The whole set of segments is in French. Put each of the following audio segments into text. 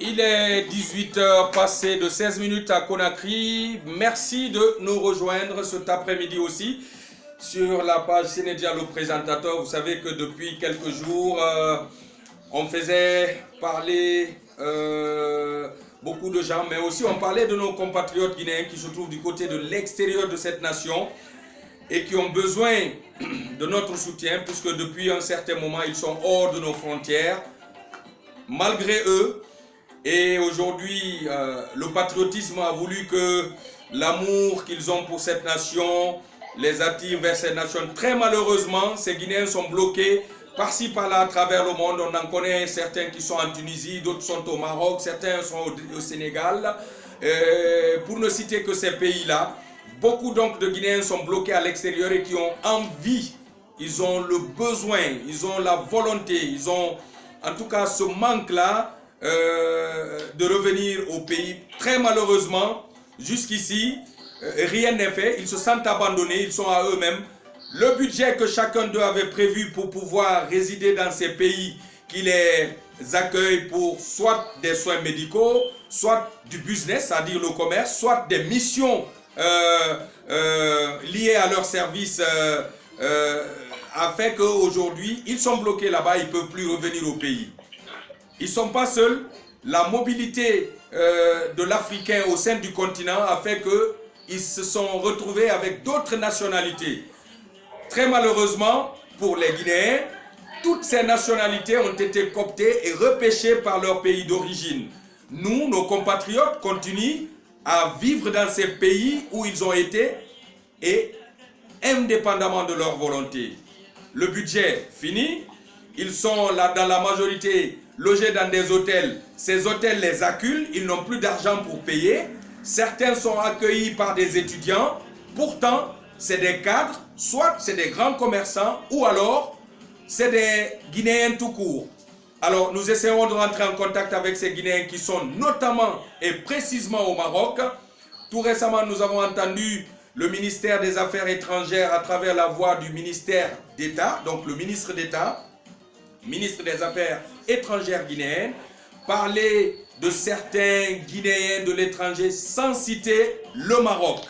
Il est 18h passé de 16 minutes à Conakry. Merci de nous rejoindre cet après-midi aussi sur la page Sénédial le présentateur. Vous savez que depuis quelques jours, on faisait parler beaucoup de gens, mais aussi on parlait de nos compatriotes guinéens qui se trouvent du côté de l'extérieur de cette nation et qui ont besoin de notre soutien puisque depuis un certain moment, ils sont hors de nos frontières. Malgré eux, et aujourd'hui, le patriotisme a voulu que l'amour qu'ils ont pour cette nation les attire vers cette nation. Très malheureusement, ces Guinéens sont bloqués par-ci, par-là, à travers le monde. On en connaît certains qui sont en Tunisie, d'autres sont au Maroc, certains sont au Sénégal. Pour ne citer que ces pays-là, beaucoup donc de Guinéens sont bloqués à l'extérieur et qui ont envie, ils ont le besoin, ils ont la volonté, ils ont en tout cas ce manque-là, de revenir au pays. Très malheureusement, jusqu'ici, rien n'est fait. Ils se sentent abandonnés, ils sont à eux-mêmes. Le budget que chacun d'eux avait prévu pour pouvoir résider dans ces pays qui les accueillent pour soit des soins médicaux, soit du business, c'est-à-dire le commerce, soit des missions liées à leur service, a fait qu'aujourd'hui, ils sont bloqués là-bas, ils ne peuvent plus revenir au pays. Ils ne sont pas seuls. La mobilité de l'Africain au sein du continent a fait qu'ils se sont retrouvés avec d'autres nationalités. Très malheureusement, pour les Guinéens, toutes ces nationalités ont été cooptées et repêchées par leur pays d'origine. Nous, nos compatriotes, continuent à vivre dans ces pays où ils ont été et indépendamment de leur volonté. Le budget fini, ils sont là dans la majorité logés dans des hôtels. Ces hôtels les acculent, ils n'ont plus d'argent pour payer. Certains sont accueillis par des étudiants. Pourtant, c'est des cadres, soit c'est des grands commerçants, ou alors c'est des Guinéens tout court. Alors, nous essayons de rentrer en contact avec ces Guinéens qui sont notamment et précisément au Maroc. Tout récemment, nous avons entendu le ministère des Affaires étrangères à travers la voix du ministère d'État, donc le ministre d'État, ministre des Affaires étrangères guinéennes, parler de certains Guinéens de l'étranger sans citer le Maroc.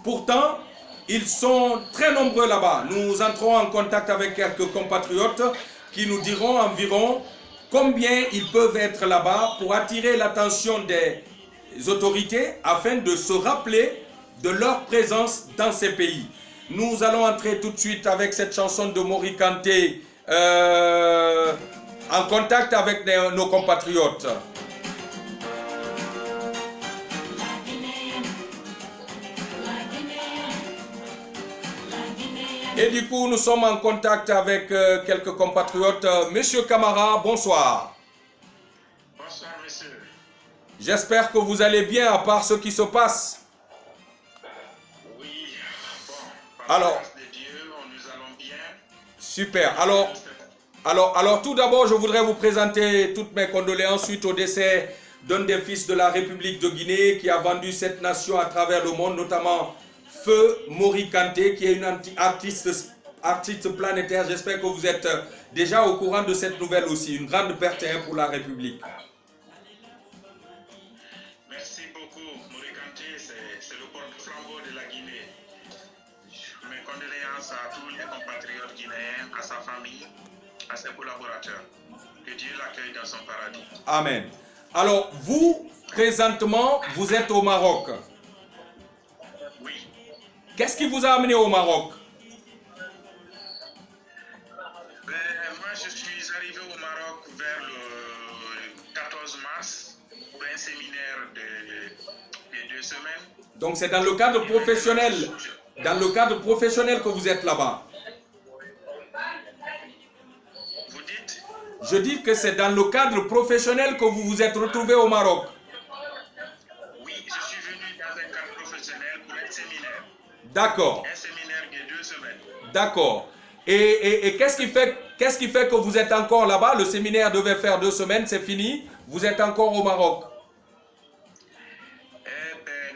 Pourtant, ils sont très nombreux là-bas. Nous entrons en contact avec quelques compatriotes qui nous diront environ combien ils peuvent être là-bas pour attirer l'attention des autorités afin de se rappeler de leur présence dans ces pays. Nous allons entrer tout de suite avec cette chanson de Mori Kanté en contact avec nos compatriotes. Et du coup, nous sommes en contact avec quelques compatriotes. Monsieur Camara, bonsoir. Bonsoir, monsieur. J'espère que vous allez bien à part ce qui se passe. Oui, bon, par la grâce de Dieu, nous allons bien. Super. Alors, tout d'abord, je voudrais vous présenter toutes mes condoléances suite au décès d'un des fils de la République de Guinée qui a vendu cette nation à travers le monde, notamment Feu Mori Kanté, qui est une artiste planétaire. J'espère que vous êtes déjà au courant de cette nouvelle aussi. Une grande perte pour la République. Merci beaucoup. Mori Kanté, c'est le porte-flambeau de la Guinée. Mes condoléances à tous les compatriotes guinéens, à sa famille, à ses collaborateurs. Que Dieu l'accueille dans son paradis. Amen. Alors, vous, présentement, vous êtes au Maroc. Oui. Qu'est-ce qui vous a amené au Maroc? Moi, je suis arrivé au Maroc vers le 14 mars pour un séminaire de 2 semaines. Donc, c'est dans le cadre professionnel. Dans le cadre professionnel que vous êtes là-bas. Vous dites? Je dis que c'est dans le cadre professionnel que vous vous êtes retrouvé au Maroc. Oui, je suis venu dans un cadre professionnel pour un séminaire. D'accord. Un séminaire de 2 semaines. D'accord. Et qu'est-ce qui fait que vous êtes encore là-bas? Le séminaire devait faire 2 semaines, c'est fini. Vous êtes encore au Maroc.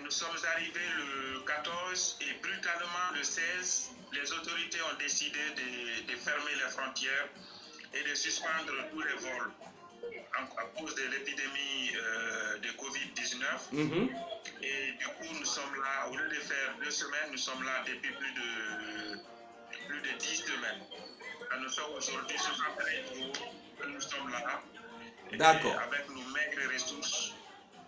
Nous sommes arrivés le 14 et brutalement le 16, les autorités ont décidé de fermer les frontières et de suspendre tous les vols à cause de l'épidémie de Covid-19. Et du coup, nous sommes là, au lieu de faire 2 semaines, nous sommes là depuis plus de 10 semaines. Nous sommes aujourd'hui 61 jours que nous sommes là. D'accord. Avec nos maigres ressources.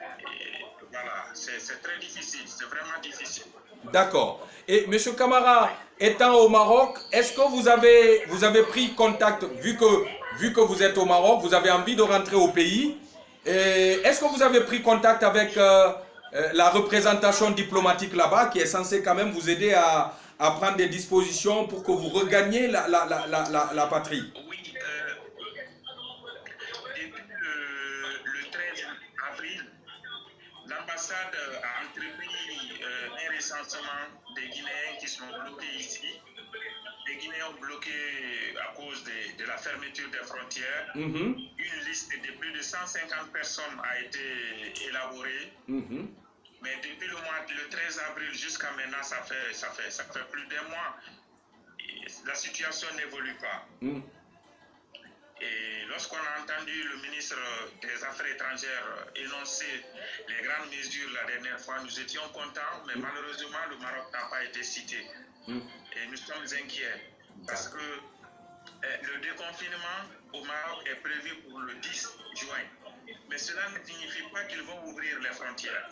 Et voilà, c'est très difficile, c'est vraiment difficile. D'accord. Et M. Camara, étant au Maroc, est-ce que vous avez pris contact, vu que vous êtes au Maroc, vous avez envie de rentrer au pays, est-ce que vous avez pris contact avec la représentation diplomatique là-bas, qui est censée quand même vous aider à prendre des dispositions pour que vous regagniez la patrie? Oui, depuis le 13 avril, l'ambassade a entrepris un recensement des Guinéens qui sont bloqués ici. Les Guinéens ont bloqué à cause de la fermeture des frontières. Une liste de plus de 150 personnes a été élaborée. Mais depuis le 13 avril jusqu'à maintenant, ça fait plus d'un mois. Et la situation n'évolue pas. Et lorsqu'on a entendu le ministre des Affaires étrangères énoncer les grandes mesures la dernière fois, nous étions contents, mais malheureusement, le Maroc n'a pas été cité. Et nous sommes inquiets parce que le déconfinement au Maroc est prévu pour le 10 juin. Mais cela ne signifie pas qu'ils vont ouvrir les frontières.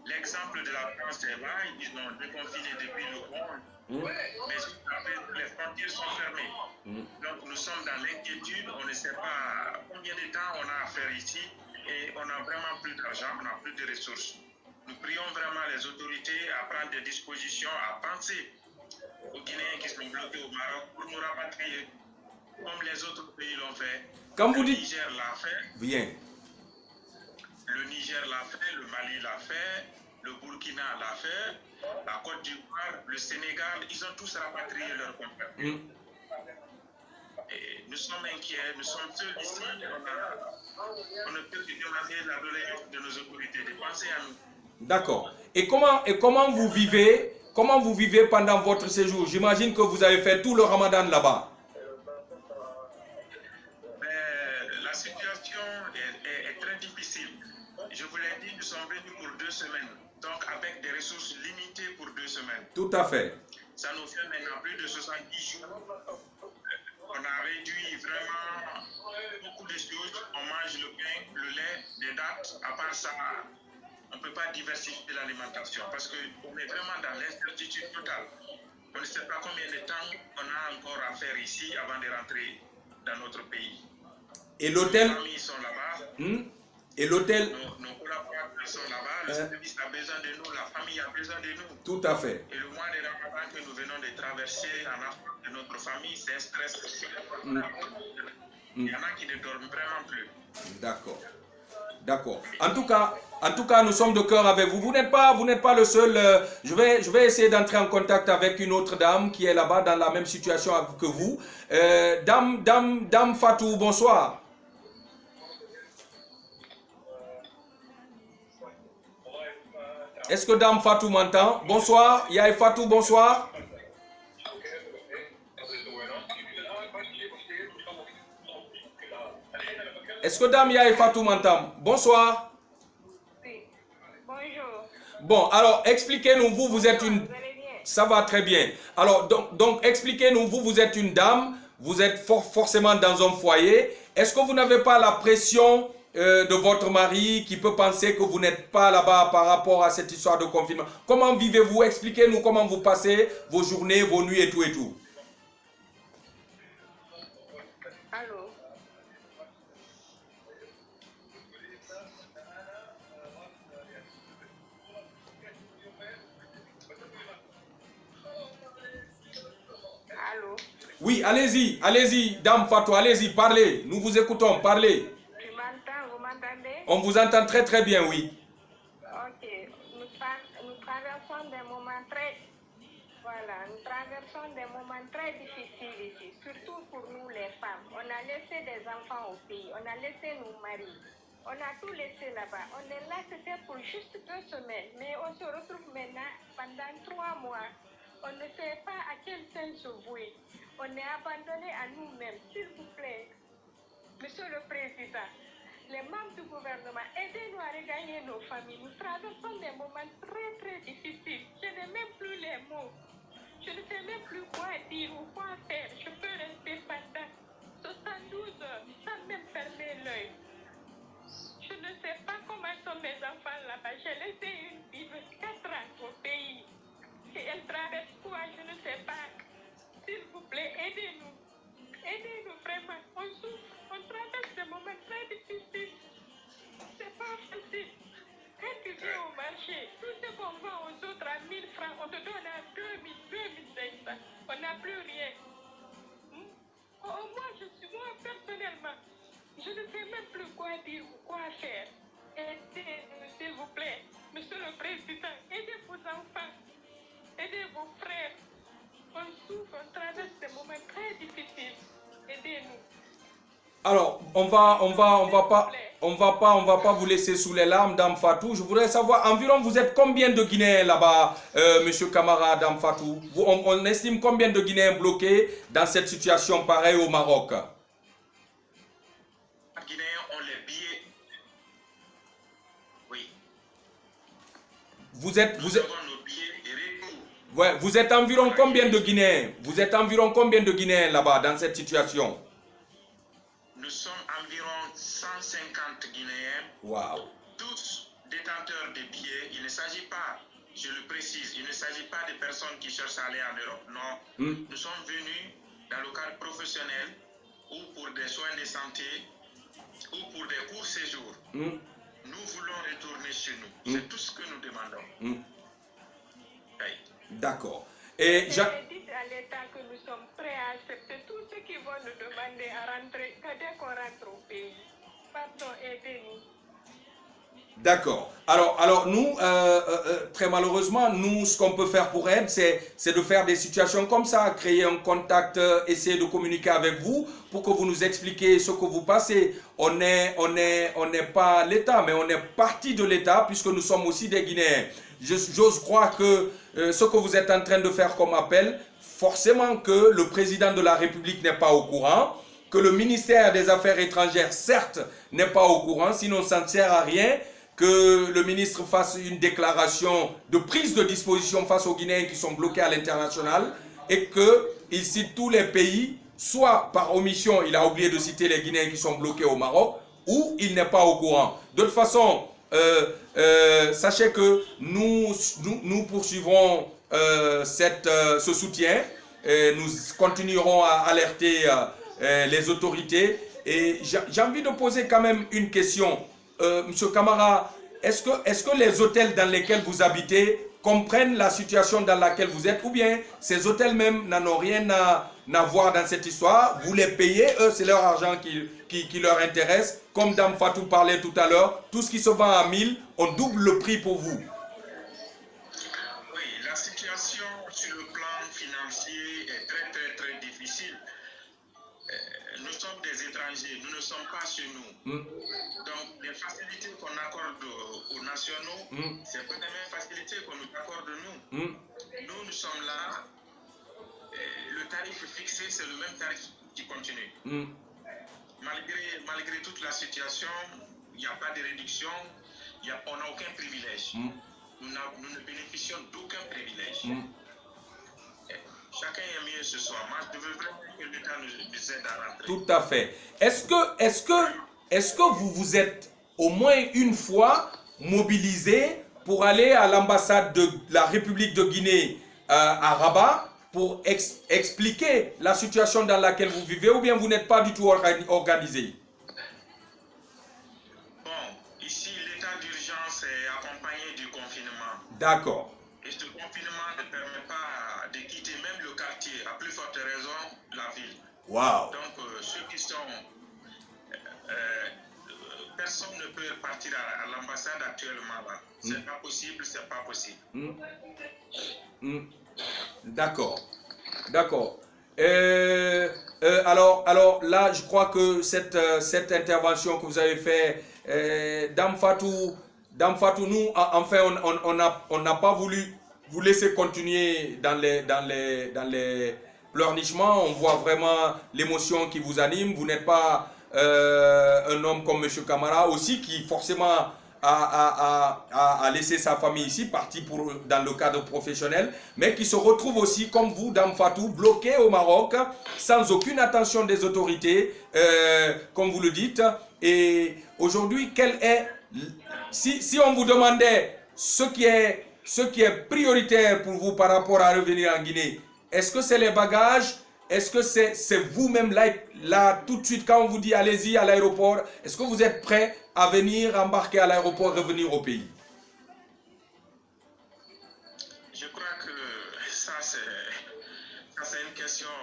L'exemple de la France est là, ils ont déconfiné depuis le 11, mais les frontières sont fermées. Donc nous sommes dans l'inquiétude, on ne sait pas combien de temps on a à faire ici et on n'a vraiment plus d'argent, on n'a plus de ressources. Nous prions vraiment les autorités à prendre des dispositions, à penser aux Guinéens qui sont bloqués au Maroc pour nous rapatrier, comme les autres pays l'ont fait. Comme vous le dites, Niger l'a fait. bien. Le Niger l'a fait, le Mali l'a fait, le Burkina l'a fait, la Côte d'Ivoire, le Sénégal, ils ont tous rapatrié leurs compatriotes. Et nous sommes inquiets, nous sommes seuls ici, on ne peut que demander la doléance de nos autorités, de penser à nous. D'accord. Et comment vous vivez pendant votre séjour? J'imagine que vous avez fait tout le Ramadan là-bas. La situation est très difficile. Je vous l'ai dit, nous sommes venus pour 2 semaines, donc avec des ressources limitées pour 2 semaines. Tout à fait. Ça nous fait maintenant plus de 70 jours. On a réduit vraiment beaucoup de choses. On mange le pain, le lait, des dattes. À part ça, on ne peut pas diversifier l'alimentation parce qu'on est vraiment dans l'incertitude totale. On ne sait pas combien de temps on a encore à faire ici avant de rentrer dans notre pays. Et l'hôtel? Nos familles sont là-bas. Et l'hôtel? Nos collaborateurs sont là-bas. Le service a besoin de nous, la famille a besoin de nous. Tout à fait. Et le mois de Ramadan que nous venons de traverser en Afrique de notre famille, c'est un stress. Il y en a qui ne dorment vraiment plus. D'accord. D'accord. En tout cas, nous sommes de cœur avec vous. Vous n'êtes pas le seul. Je vais essayer d'entrer en contact avec une autre dame qui est là-bas dans la même situation que vous. Dame Fatou, bonsoir. Est-ce que Dame Fatou m'entend? Bonsoir. Yaye Fatou, bonsoir. Est-ce que Dame Yaye Fatou m'entend? Bonsoir. Oui. Bonjour. Bon, alors expliquez-nous, vous êtes une... Vous allez bien? Ça va très bien. Alors, donc expliquez-nous, vous êtes une dame, vous êtes forcément dans un foyer. Est-ce que vous n'avez pas la pression de votre mari qui peut penser que vous n'êtes pas là-bas par rapport à cette histoire de confinement? Comment vivez-vous? Expliquez-nous comment vous passez vos journées, vos nuits et tout et tout. Allô? Allô? Oui, allez-y, Dame Fatou, allez-y, parlez. Nous vous écoutons, parlez. Tu m'entends, vous m'entendez? On vous entend très très bien, oui. Ok, nous traversons des moments nous traversons des moments très difficiles ici, surtout pour nous les femmes. On a laissé des enfants au pays, on a laissé nos maris, on a tout laissé là-bas. On est là, c'était pour juste 2 semaines, mais on se retrouve maintenant pendant 3 mois. On ne sait pas à quel sein se vouer. On est abandonné à nous-mêmes. S'il vous plaît, Monsieur le Président, les membres du gouvernement, aidez-nous à regagner nos familles. Nous traversons des moments très très difficiles. Je n'ai même plus les mots. Je ne sais même plus quoi dire ou quoi faire. Je peux rester pendant 72 heures sans même fermer l'œil. Je ne sais pas comment sont mes enfants là-bas. J'ai laissé une fille de 4 ans au pays. Et elle traverse quoi, je ne sais pas. S'il vous plaît, aidez-nous. Aidez-nous vraiment. On souffre. On traverse des moments très difficiles. C'est pas facile. Quand tu viens au marché, tout ce qu'on vend aux autres à 1000 francs, on te donne à 2000, 2500. On n'a plus rien. Moi, personnellement, je ne sais même plus quoi dire ou quoi faire. Aidez-nous, s'il vous plaît. Monsieur le Président, aidez vos enfants. Aidez vos frères. On souffre, on traverse des moments très difficiles. Aidez-nous. Alors, on va pas vous laisser sous les larmes, Dame Fatou. Je voudrais savoir, environ, vous êtes combien de Guinéens là-bas, Monsieur Camara, Dame Fatou? On estime combien de Guinéens bloqués dans cette situation pareille au Maroc? Les Guinéens ont les billets. Oui. Nous avons nos billets et retour. Ouais, vous êtes environ combien de Guinéens? Vous êtes environ combien de Guinéens là-bas dans cette situation? Nous sommes environ 150 Guinéens, Wow. tous détenteurs de billets. Il ne s'agit pas, je le précise, il ne s'agit pas de personnes qui cherchent à aller en Europe. Non, nous sommes venus dans le cadre professionnel ou pour des soins de santé ou pour des courts séjours. Nous voulons retourner chez nous. C'est tout ce que nous demandons. Oui. D'accord. Et dites à l'État que nous sommes prêts à accepter tout ce qu'ils vont nous demander à rentrer, dès qu'on rentre au pays. Pardon, aidez-nous. D'accord. Alors nous, très malheureusement, nous, ce qu'on peut faire pour aide, c'est de faire des situations comme ça, créer un contact, essayer de communiquer avec vous pour que vous nous expliquiez ce que vous passez. On n'est pas l'État, mais on est partie de l'État puisque nous sommes aussi des Guinéens. J'ose croire que ce que vous êtes en train de faire comme appel, forcément que le président de la République n'est pas au courant, que le ministère des Affaires étrangères, certes, n'est pas au courant, sinon ça ne sert à rien que le ministre fasse une déclaration de prise de disposition face aux Guinéens qui sont bloqués à l'international et qu'il cite tous les pays, soit par omission, il a oublié de citer les Guinéens qui sont bloqués au Maroc, ou il n'est pas au courant. De toute façon, sachez que nous poursuivrons ce soutien et nous continuerons à alerter les autorités. Et j'ai envie de poser quand même une question. Monsieur Camara, est-ce que les hôtels dans lesquels vous habitez comprennent la situation dans laquelle vous êtes, ou bien ces hôtels même n'en ont rien à voir dans cette histoire? Vous les payez, eux, c'est leur argent qui leur intéresse. Comme Dame Fatou parlait tout à l'heure, tout ce qui se vend à 1000, on double le prix pour vous. Oui, la situation sur le plan financier est très très très difficile. Nous sommes des étrangers, nous ne sommes pas chez nous. Donc, les facilités qu'on accorde aux nationaux, c'est pas les mêmes facilités qu'on nous accorde nous. Nous sommes là, le tarif fixé, c'est le même tarif qui continue. Malgré toute la situation, il n'y a pas de réduction, on n'a aucun privilège. Nous ne bénéficions d'aucun privilège. Chacun est mieux ce soir. Moi, je veux vraiment que l'État nous aide à rentrer. Tout à fait. Est-ce que vous vous êtes au moins une fois mobilisé pour aller à l'ambassade de la République de Guinée à Rabat pour expliquer la situation dans laquelle vous vivez, ou bien vous n'êtes pas du tout organisé? Bon, ici, l'état d'urgence est accompagné du confinement. D'accord. Et ce confinement ne permet pas de quitter même le quartier. À plus forte raison, la Wow. Donc, ceux qui sont... personne ne peut partir à l'ambassade actuellement là. C'est pas possible, c'est pas possible. D'accord. D'accord. Alors là, je crois que cette intervention que vous avez faite, Dame Fatou, nous, enfin, on n'a pas voulu vous laisser continuer dans les pleurnichements. On voit vraiment l'émotion qui vous anime. Vous n'êtes pas un homme comme M. Camara aussi, qui forcément a laissé sa famille ici, parti dans le cadre professionnel, mais qui se retrouve aussi, comme vous, Dame Fatou, bloqué au Maroc, sans aucune attention des autorités, comme vous le dites. Et aujourd'hui, si on vous demandait ce qui est prioritaire pour vous par rapport à revenir en Guinée, est-ce que c'est les bagages? Est-ce que c'est vous-même là, tout de suite, quand on vous dit allez-y à l'aéroport, est-ce que vous êtes prêt à venir embarquer à l'aéroport, revenir au pays? Je crois que ça c'est une question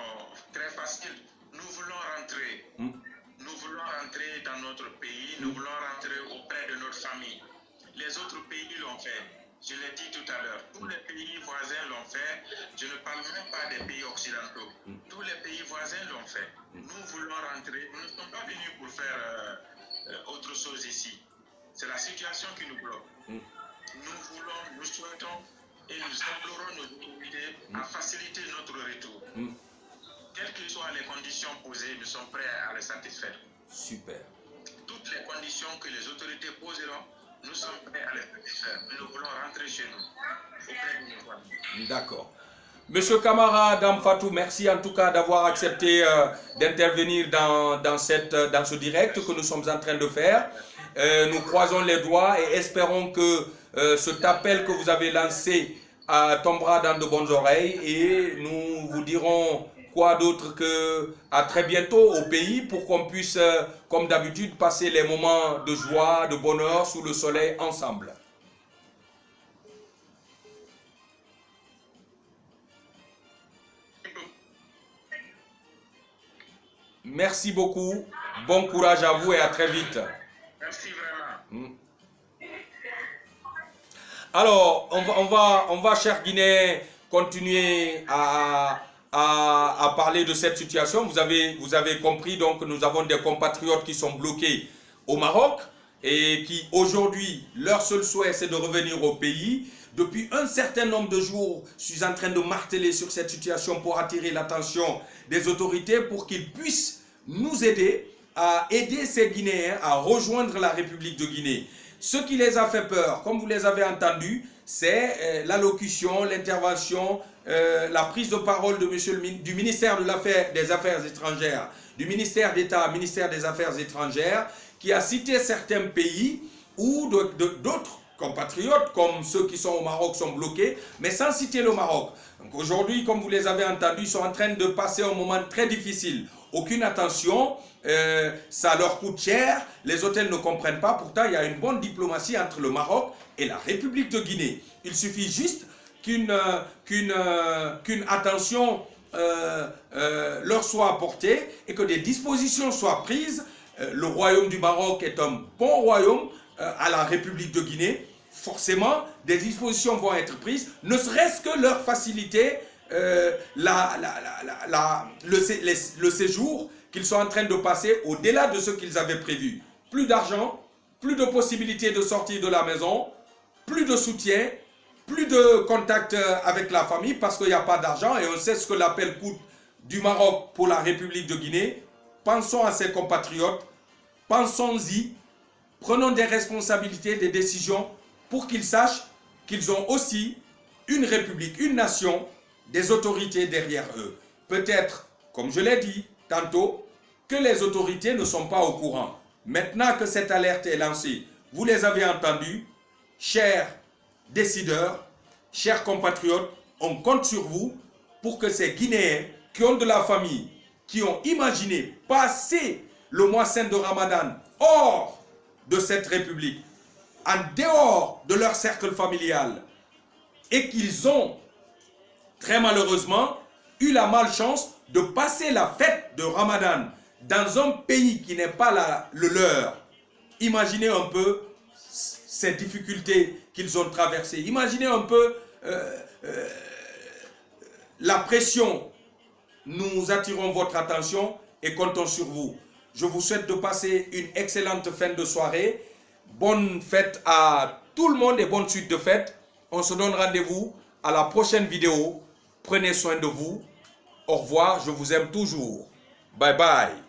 très facile. Nous voulons rentrer. Nous voulons rentrer dans notre pays, nous voulons rentrer auprès de notre famille. Les autres pays l'ont fait. Je l'ai dit tout à l'heure, tous les pays voisins l'ont fait. Je ne parle même pas des pays occidentaux. Tous les pays voisins l'ont fait. Nous voulons rentrer. Nous ne sommes pas venus pour faire autre chose ici. C'est la situation qui nous bloque. Nous voulons, nous souhaitons et nous implorons nos autorités à faciliter notre retour. Quelles que soient les conditions posées, nous sommes prêts à les satisfaire. Super. Toutes les conditions que les autorités poseront, nous sommes prêts à les satisfaire. Nous voulons rentrer chez nous, auprès de nos familles. D'accord. Monsieur Camara, Dame Fatou, merci en tout cas d'avoir accepté d'intervenir dans ce direct que nous sommes en train de faire. Nous croisons les doigts et espérons que cet appel que vous avez lancé tombera dans de bonnes oreilles et nous vous dirons quoi d'autre que à très bientôt au pays pour qu'on puisse, comme d'habitude, passer les moments de joie, de bonheur sous le soleil ensemble. Merci beaucoup. Bon courage à vous et à très vite. Merci vraiment. Alors, on va, chers Guinéens, continuer à parler de cette situation. Vous avez compris, donc nous avons des compatriotes qui sont bloqués au Maroc et qui aujourd'hui, leur seul souhait c'est de revenir au pays. Depuis un certain nombre de jours, je suis en train de marteler sur cette situation pour attirer l'attention des autorités pour qu'ils puissent nous aider à aider ces Guinéens à rejoindre la République de Guinée. Ce qui les a fait peur, comme vous les avez entendus, c'est l'allocution, l'intervention, la prise de parole de du ministère des Affaires étrangères, du ministère d'État, ministère des Affaires étrangères, qui a cité certains pays où d'autres compatriotes, comme ceux qui sont au Maroc, sont bloqués, mais sans citer le Maroc. Donc aujourd'hui, comme vous les avez entendus, ils sont en train de passer un moment très difficile. Aucune attention, ça leur coûte cher, les hôtels ne comprennent pas, pourtant il y a une bonne diplomatie entre le Maroc et la République de Guinée. Il suffit juste qu'une attention leur soit apportée et que des dispositions soient prises. Le royaume du Maroc est un bon royaume à la République de Guinée. Forcément, des dispositions vont être prises, ne serait-ce que leur faciliter le séjour qu'ils sont en train de passer au-delà de ce qu'ils avaient prévu. Plus d'argent, plus de possibilités de sortir de la maison, plus de soutien, plus de contact avec la famille parce qu'il n'y a pas d'argent et on sait ce que l'appel coûte du Maroc pour la République de Guinée. Pensons à ces compatriotes, pensons-y, prenons des responsabilités, des décisions pour qu'ils sachent qu'ils ont aussi une république, une nation, des autorités derrière eux. Peut-être, comme je l'ai dit tantôt, que les autorités ne sont pas au courant. Maintenant que cette alerte est lancée, vous les avez entendus, chers décideurs, chers compatriotes, on compte sur vous pour que ces Guinéens qui ont de la famille, qui ont imaginé passer le mois saint de Ramadan hors de cette république, en dehors de leur cercle familial, et qu'ils ont très malheureusement eu la malchance de passer la fête de Ramadan dans un pays qui n'est pas le leur. Imaginez un peu ces difficultés qu'ils ont traversées. Imaginez un peu la pression. Nous attirons votre attention et comptons sur vous. Je vous souhaite de passer une excellente fin de soirée. Bonne fête à tout le monde et bonne suite de fête. On se donne rendez-vous à la prochaine vidéo. Prenez soin de vous. Au revoir, je vous aime toujours. Bye bye.